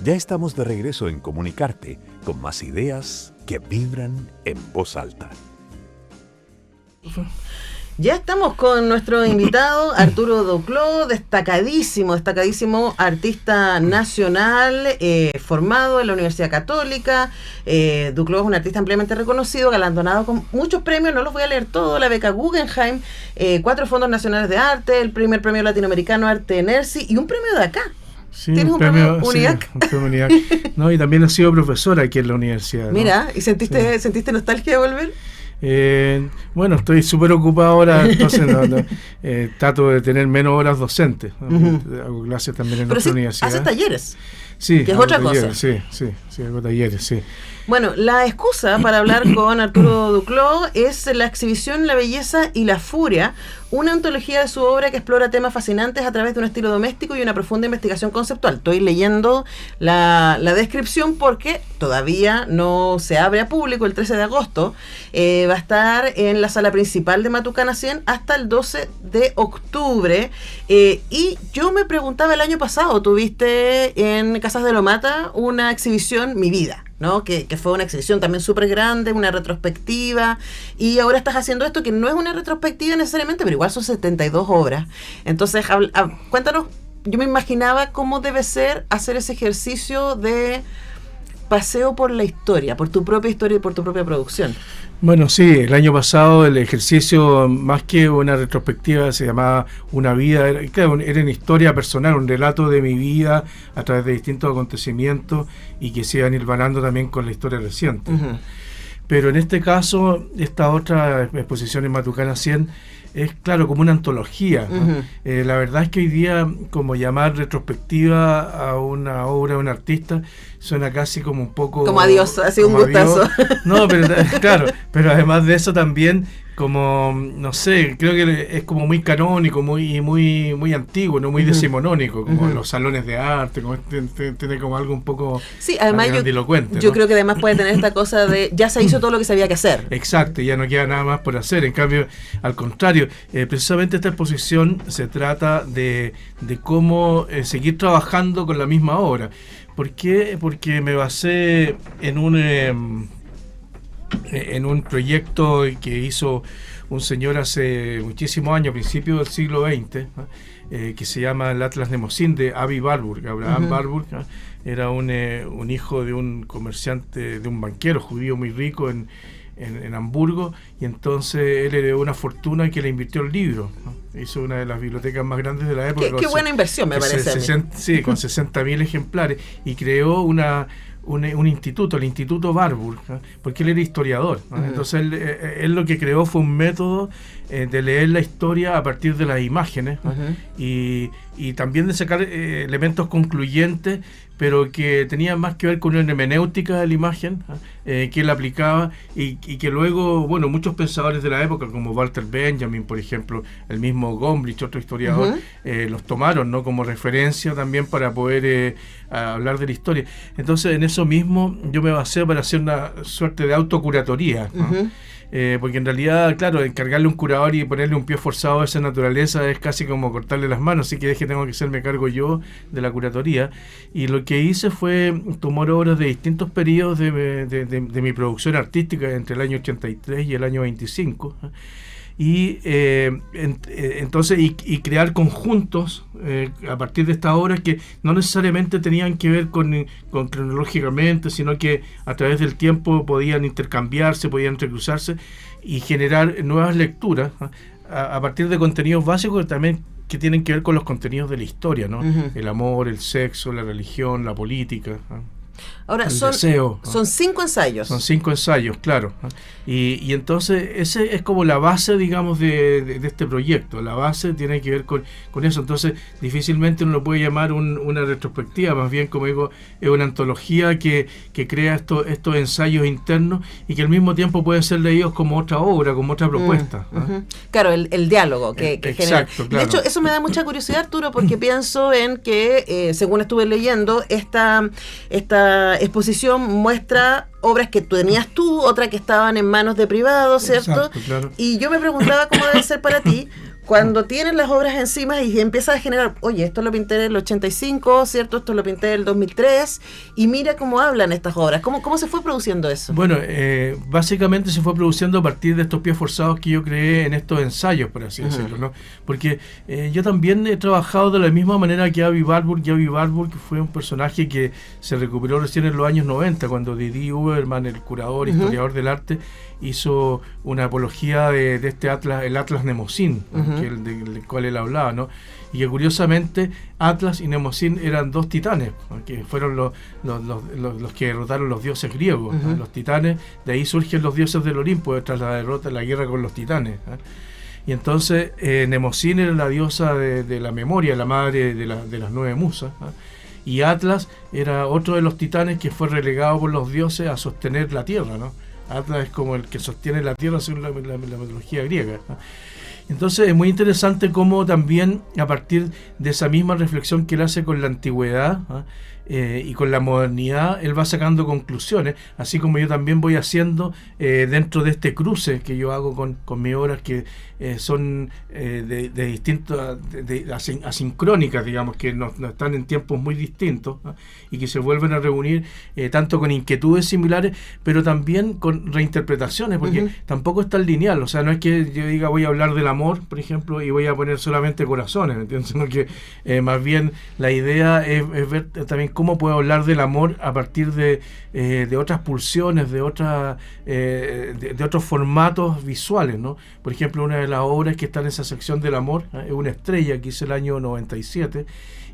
Ya estamos de regreso en Comunicarte, con más ideas que vibran en voz alta. Ya estamos con nuestro invitado, Arturo Duclos, destacadísimo artista nacional, formado en la Universidad Católica. Duclos es un artista ampliamente reconocido, galardonado con muchos premios, no los voy a leer todos, la beca Guggenheim, 4 fondos nacionales de arte, el primer premio latinoamericano Arte Nersi y un premio de acá. Sí, ¿Tienes un premio UNIAC? Sí, un premio UNIAC. No, y también he sido profesor aquí en la universidad, ¿no? Mira, ¿y sentiste nostalgia de volver? Bueno, estoy súper ocupado ahora, entonces trato de tener menos horas docentes, ¿no? Hago clases también en nuestra universidad. ¿Haces talleres? Sí, que es otra cosa. Sí, hago talleres, sí. Bueno, la excusa para hablar con Arturo Duclos es la exhibición La Belleza y la Furia, una antología de su obra que explora temas fascinantes a través de un estilo doméstico y una profunda investigación conceptual. Estoy leyendo la descripción porque todavía no se abre a público. El 13 de agosto va a estar en la sala principal de Matucana 100 hasta el 12 de octubre. Y yo me preguntaba, el año pasado tuviste en Casas de Lomata una exhibición, Mi Vida, ¿no? Que fue una exhibición también súper grande, una retrospectiva, y ahora estás haciendo esto que no es una retrospectiva necesariamente, pero igual son 72 obras. Entonces, cuéntanos, yo me imaginaba cómo debe ser hacer ese ejercicio de paseo por la historia, por tu propia historia y por tu propia producción. Bueno, sí, el año pasado el ejercicio, más que una retrospectiva, se llamaba Una vida, era una historia personal, un relato de mi vida a través de distintos acontecimientos y que se iban hilvanando también con la historia reciente. Uh-huh. Pero en este caso, esta otra exposición en Matucana 100 es, claro, como una antología, ¿no? Uh-huh. La verdad es que hoy día, como llamar retrospectiva a una obra de un artista, suena casi como un poco... Como adiós, así un gustazo. No, pero claro, pero además de eso también, como, no sé, creo que es como muy canónico, muy antiguo, no muy decimonónico, como los salones de arte, como tiene como algo un poco grandilocuente, yo ¿no? creo que además puede tener esta cosa de ya se hizo todo lo que se había que hacer. Exacto, ya no queda nada más por hacer. En cambio, al contrario, precisamente esta exposición se trata de cómo seguir trabajando con la misma obra. ¿Por qué? Porque me basé en un proyecto que hizo un señor hace muchísimos años, a principios del siglo XX, ¿no? Que se llama el Atlas Nemosín, de Avi Warburg. Abraham Warburg, ¿no? Era un hijo de un comerciante, de un banquero judío muy rico en Hamburgo, y entonces él heredó una fortuna que le invirtió el libro, ¿no? Hizo una de las bibliotecas más grandes de la época. Qué buena inversión, me parece. Sí, con 60.000 ejemplares, y creó un instituto, el Instituto Warburg, ¿no? Porque él era historiador, ¿no? Entonces él lo que creó fue un método de leer la historia a partir de las imágenes, ¿no? Y también de sacar elementos concluyentes, pero que tenían más que ver con una hermenéutica de la imagen, ¿no? Que él aplicaba y que luego, bueno, muchos pensadores de la época, como Walter Benjamin, por ejemplo, el mismo Gombrich, otro historiador, los tomaron, ¿no? Como referencia también para poder hablar de la historia. Entonces, en eso mismo yo me basé para hacer una suerte de autocuratoría, ¿no? Porque en realidad, claro, encargarle a un curador y ponerle un pie forzado a esa naturaleza es casi como cortarle las manos, así que tengo que hacerme cargo yo de la curatoría. Y lo que hice fue tomar obras de distintos periodos de mi producción artística entre el año 83 y el año 25, ¿no? Y entonces crear conjuntos a partir de estas obras que no necesariamente tenían que ver con cronológicamente, sino que a través del tiempo podían intercambiarse, podían entrecruzarse y generar nuevas lecturas, ¿no? A partir de contenidos básicos también que tienen que ver con los contenidos de la historia, ¿no? El amor, el sexo, la religión, la política, ¿no? Ahora, son 5 ensayos. Son 5 ensayos, claro. Y entonces, ese es como la base, digamos, de este proyecto. La base tiene que ver con eso. Entonces, difícilmente uno lo puede llamar una retrospectiva. Más bien, como digo, es una antología que crea estos ensayos internos y que al mismo tiempo pueden ser leídos como otra obra, como otra propuesta, ¿no? Claro, el diálogo que genera. Exacto, claro. De hecho, eso me da mucha curiosidad, Arturo, porque pienso en que, según estuve leyendo, esta exposición muestra obras que tenías tú, otras que estaban en manos de privados, ¿cierto? Exacto, claro. Y yo me preguntaba cómo debe ser para ti cuando tienes las obras encima y empiezas a generar, oye, esto lo pinté en el 85, ¿cierto? Esto lo pinté en el 2003, y mira cómo hablan estas obras. ¿Cómo se fue produciendo eso? Bueno, básicamente se fue produciendo a partir de estos pies forzados que yo creé en estos ensayos, por así decirlo, ¿no? Porque yo también he trabajado de la misma manera que Avi Warburg. Avi Warburg fue un personaje que se recuperó recién en los años 90, cuando Didi Uberman, el curador, historiador del arte, hizo una apología de este Atlas, el Atlas Mnemosyne, del cual él hablaba, ¿no? Y que curiosamente Atlas y Mnemosyne eran dos titanes, ¿no? Que fueron los que derrotaron los dioses griegos, ¿no? Los titanes, de ahí surgen los dioses del Olimpo tras la derrota, la guerra con los titanes, ¿no? Y entonces Mnemosyne era la diosa de la memoria, la madre de las 9 musas, ¿no? Y Atlas era otro de los titanes que fue relegado por los dioses a sostener la tierra, ¿no? Atlas es como el que sostiene la tierra según la mitología griega, ¿no? Entonces es muy interesante cómo también a partir de esa misma reflexión que él hace con la antigüedad, ¿no? Y con la modernidad, él va sacando conclusiones, así como yo también voy haciendo dentro de este cruce que yo hago con mis obras, que son de distintas, asincrónicas, digamos, que no están en tiempos muy distintos, ¿no? Y que se vuelven a reunir tanto con inquietudes similares, pero también con reinterpretaciones, porque tampoco es tan lineal. O sea, no es que yo diga voy a hablar del amor, por ejemplo, y voy a poner solamente corazones, ¿entiendes? Sino que más bien la idea es ver también cómo puedo hablar del amor a partir de otras pulsiones, de otros formatos visuales, ¿no? Por ejemplo, una de las obras que está en esa sección del amor es una estrella que hice el año 97,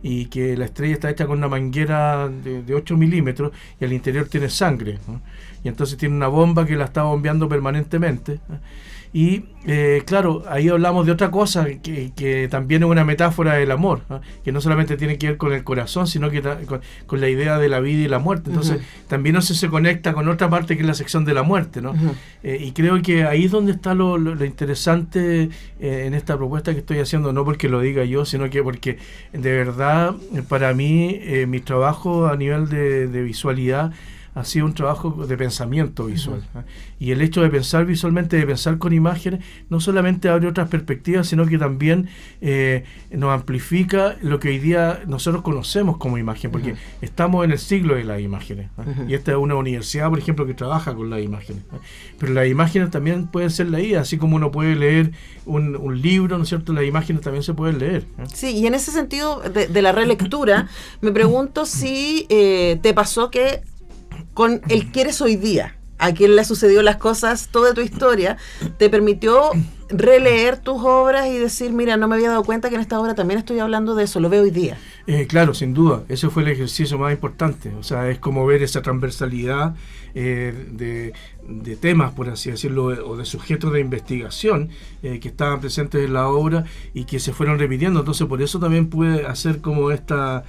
y que la estrella está hecha con una manguera de 8 milímetros y al interior tiene sangre, ¿no? Y entonces tiene una bomba que la está bombeando permanentemente, ¿no? Y claro, ahí hablamos de otra cosa que también es una metáfora del amor, ¿no? Que no solamente tiene que ver con el corazón, sino que con la idea de la vida y la muerte. Entonces también eso se conecta con otra parte que es la sección de la muerte, ¿no? Y creo que ahí es donde está lo interesante en esta propuesta que estoy haciendo, no porque lo diga yo, sino que porque de verdad para mí mi trabajo a nivel de visualidad ha sido un trabajo de pensamiento visual. Y el hecho de pensar visualmente, de pensar con imágenes, no solamente abre otras perspectivas, sino que también nos amplifica lo que hoy día nosotros conocemos como imagen, porque estamos en el siglo de las imágenes, y esta es una universidad, por ejemplo, que trabaja con las imágenes, pero las imágenes también pueden ser leídas, así como uno puede leer un libro, ¿no es cierto? Las imágenes también se pueden leer. Sí, y en ese sentido de la relectura, me pregunto si te pasó que con el que eres hoy día, a quien le sucedió las cosas, toda tu historia, te permitió releer tus obras y decir, mira, no me había dado cuenta que en esta obra también estoy hablando de eso, lo veo hoy día. Claro, sin duda, ese fue el ejercicio más importante. O sea, es como ver esa transversalidad de temas, por así decirlo, o de sujetos de investigación que estaban presentes en la obra y que se fueron repitiendo. Entonces, por eso también pude hacer como esta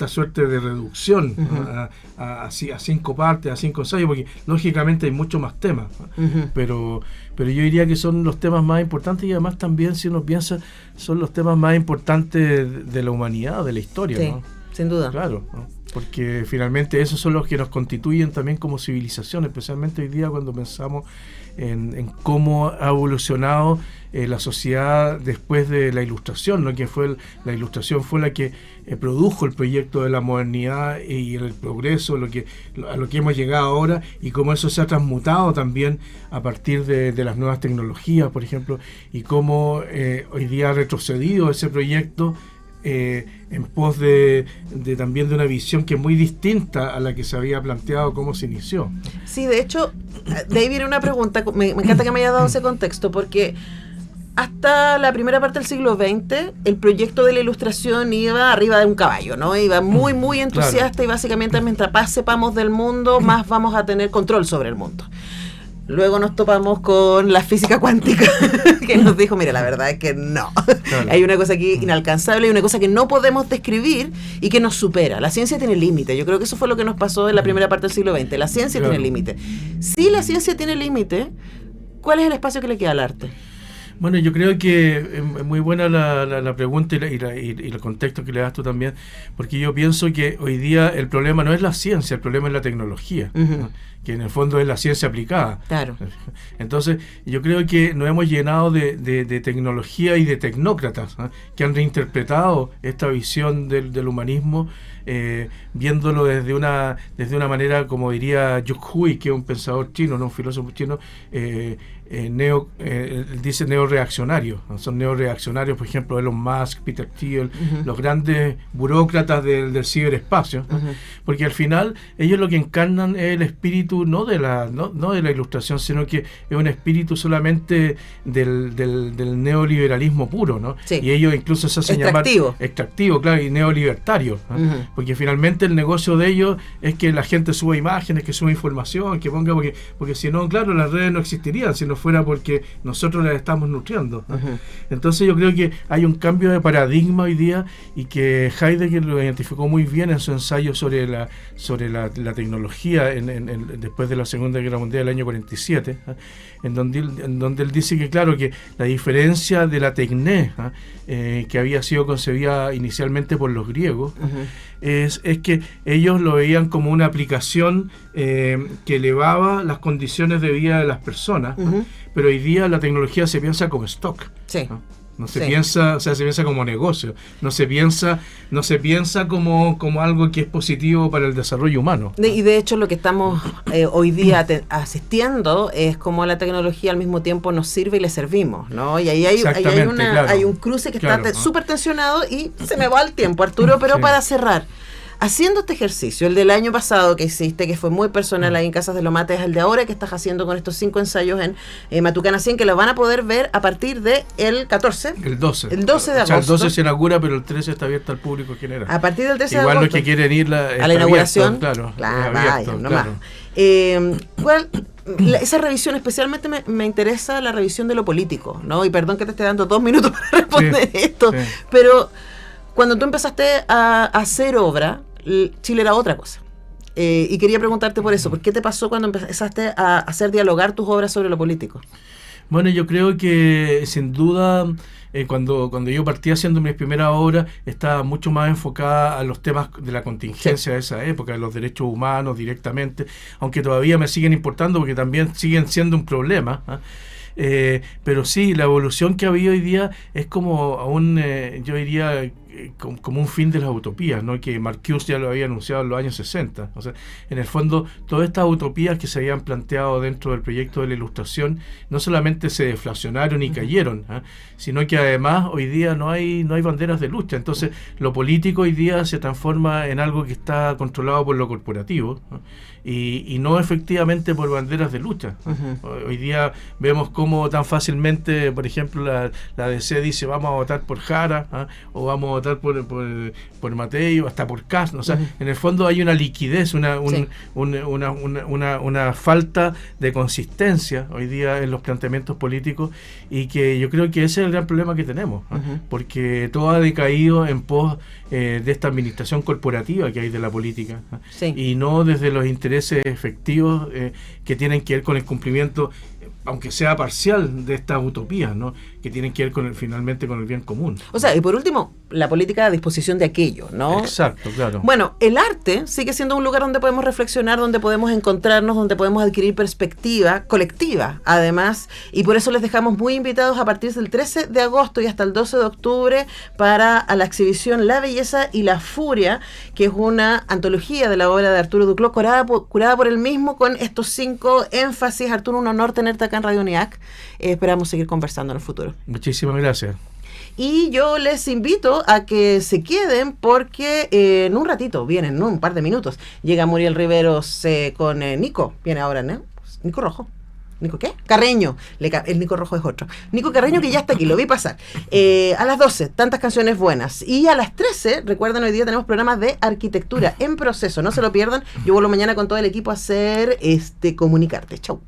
suerte de reducción, ¿no? a 5 partes, a 5 ensayos, porque lógicamente hay muchos más temas, ¿no? Pero yo diría que son los temas más importantes, y además también, si uno piensa, son los temas más importantes de la humanidad, de la historia, sí, ¿no? Sin duda. Claro, ¿no? Porque finalmente esos son los que nos constituyen también como civilización, especialmente hoy día cuando pensamos en cómo ha evolucionado la sociedad después de la Ilustración, ¿no? Que fue la Ilustración fue la que produjo el proyecto de la modernidad y el progreso, a lo que hemos llegado ahora, y cómo eso se ha transmutado también a partir de las nuevas tecnologías, por ejemplo, y cómo hoy día ha retrocedido ese proyecto en pos de también de una visión que es muy distinta a la que se había planteado cómo se inició. Sí, de hecho, de ahí viene una pregunta, me encanta que me haya dado ese contexto, porque hasta la primera parte del siglo XX, el proyecto de la Ilustración iba arriba de un caballo, ¿no? Iba muy, muy entusiasta, claro. Y básicamente mientras más sepamos del mundo, más vamos a tener control sobre el mundo. Luego nos topamos con la física cuántica, que nos dijo, mira, la verdad es que no. Claro. Hay una cosa aquí inalcanzable, hay una cosa que no podemos describir y que nos supera. La ciencia tiene límite. Yo creo que eso fue lo que nos pasó en la primera parte del siglo XX. La ciencia tiene límite. Si la ciencia tiene límite, ¿cuál es el espacio que le queda al arte? Bueno, yo creo que es muy buena la pregunta y el contexto que le das tú también, porque yo pienso que hoy día el problema no es la ciencia, el problema es la tecnología, ¿no? Que en el fondo es la ciencia aplicada. Claro. Entonces, yo creo que nos hemos llenado de tecnología y de tecnócratas, ¿no? Que han reinterpretado esta visión del humanismo, viéndolo desde una manera, como diría Yuk Hui, que es un pensador chino, no un filósofo chino, dice neoreaccionarios, ¿no? Son neoreaccionarios, por ejemplo, Elon Musk, Peter Thiel, los grandes burócratas del ciberespacio, ¿no? Porque al final ellos lo que encarnan es el espíritu no de la ilustración, sino que es un espíritu solamente del neoliberalismo puro, ¿no? Sí. Y ellos incluso se hacen llamar extractivo, claro, y neolibertario, ¿no? Porque finalmente el negocio de ellos es que la gente suba imágenes, que suba información, que ponga, porque si no, claro, las redes no existirían si no fuera porque nosotros las estamos nutriendo, ¿no? Entonces yo creo que hay un cambio de paradigma hoy día, y que Heidegger lo identificó muy bien en su ensayo sobre la tecnología después de la Segunda Guerra Mundial del año 47, ¿eh? en donde él dice que, claro, que la diferencia de la tecné, que había sido concebida inicialmente por los griegos, es que ellos lo veían como una aplicación que elevaba las condiciones de vida de las personas, pero hoy día la tecnología se piensa como stock. Sí. No se piensa, o sea, se piensa como negocio, no se piensa como algo que es positivo para el desarrollo humano. Y de hecho lo que estamos hoy día asistiendo es como la tecnología al mismo tiempo nos sirve y le servimos, ¿no? Y ahí hay un cruce que está súper tensionado, y se me va el tiempo, Arturo, pero para cerrar, haciendo este ejercicio, el del año pasado que hiciste, que fue muy personal ahí en Casas de Lomate, es el de ahora que estás haciendo con estos 5 ensayos en Matucana 100, que lo van a poder ver a partir de el 14. El 12. El 12 de agosto. O sea, el 12 se inaugura, pero el 13 está abierto al público en general. A partir del 13 de agosto. Igual los que quieren ir a la inauguración. Abierto, claro, vaya, nomás. Esa revisión, especialmente me interesa la revisión de lo político, ¿no? Y perdón que te esté dando 2 minutos para responder esto, pero cuando tú empezaste a hacer obra, Chile era otra cosa. Y quería preguntarte por eso, ¿por qué te pasó cuando empezaste a hacer dialogar tus obras sobre lo político? Bueno, yo creo que sin duda cuando yo partí haciendo mis primeras obras estaba mucho más enfocada a los temas de la contingencia de esa época, de los derechos humanos directamente, aunque todavía me siguen importando porque también siguen siendo un problema, ¿eh? Pero sí, la evolución que ha habido hoy día es como yo diría como un fin de las utopías, ¿no? Que Marcuse ya lo había anunciado en los años 60. O sea, en el fondo, todas estas utopías que se habían planteado dentro del proyecto de la Ilustración no solamente se deflacionaron y cayeron, sino que además hoy día no hay banderas de lucha. Entonces, lo político hoy día se transforma en algo que está controlado por lo corporativo, ¿no? Y no efectivamente por banderas de lucha. Hoy día vemos cómo tan fácilmente, por ejemplo, la DC dice vamos a votar por Jara, o vamos a votar por Matei, o hasta por Kast, ¿no? O sea, en el fondo hay una liquidez, una falta de consistencia hoy día en los planteamientos políticos, y que yo creo que ese es el gran problema que tenemos, porque todo ha decaído en pos de esta administración corporativa que hay de la política, y no desde los intereses efectivos que tienen que ver con el cumplimiento, aunque sea parcial, de estas utopías, ¿no? Que tienen que ver finalmente con el bien común. O sea, y por último, la política a disposición de aquello, ¿no? Exacto, claro. Bueno, el arte sigue siendo un lugar donde podemos reflexionar, donde podemos encontrarnos, donde podemos adquirir perspectiva colectiva, además, y por eso les dejamos muy invitados a partir del 13 de agosto y hasta el 12 de octubre para la exhibición La Belleza y la Furia, que es una antología de la obra de Arturo Duclos, curada por él mismo, con estos 5 énfasis. Arturo, un honor tenerte acá en Radio UNIAC. Esperamos seguir conversando en el futuro. Muchísimas gracias. Y yo les invito a que se queden porque en un ratito, vienen, ¿no? Un par de minutos, llega Muriel Riveros con Nico. Viene ahora, ¿no? Nico Rojo. ¿Nico qué? Carreño. El Nico Rojo es otro. Nico Carreño, que ya está aquí, lo vi pasar. A las 12, tantas canciones buenas. Y a las 13, recuerden, hoy día tenemos programas de arquitectura en proceso. No se lo pierdan. Yo vuelvo mañana con todo el equipo a hacer Comunicarte. Chau.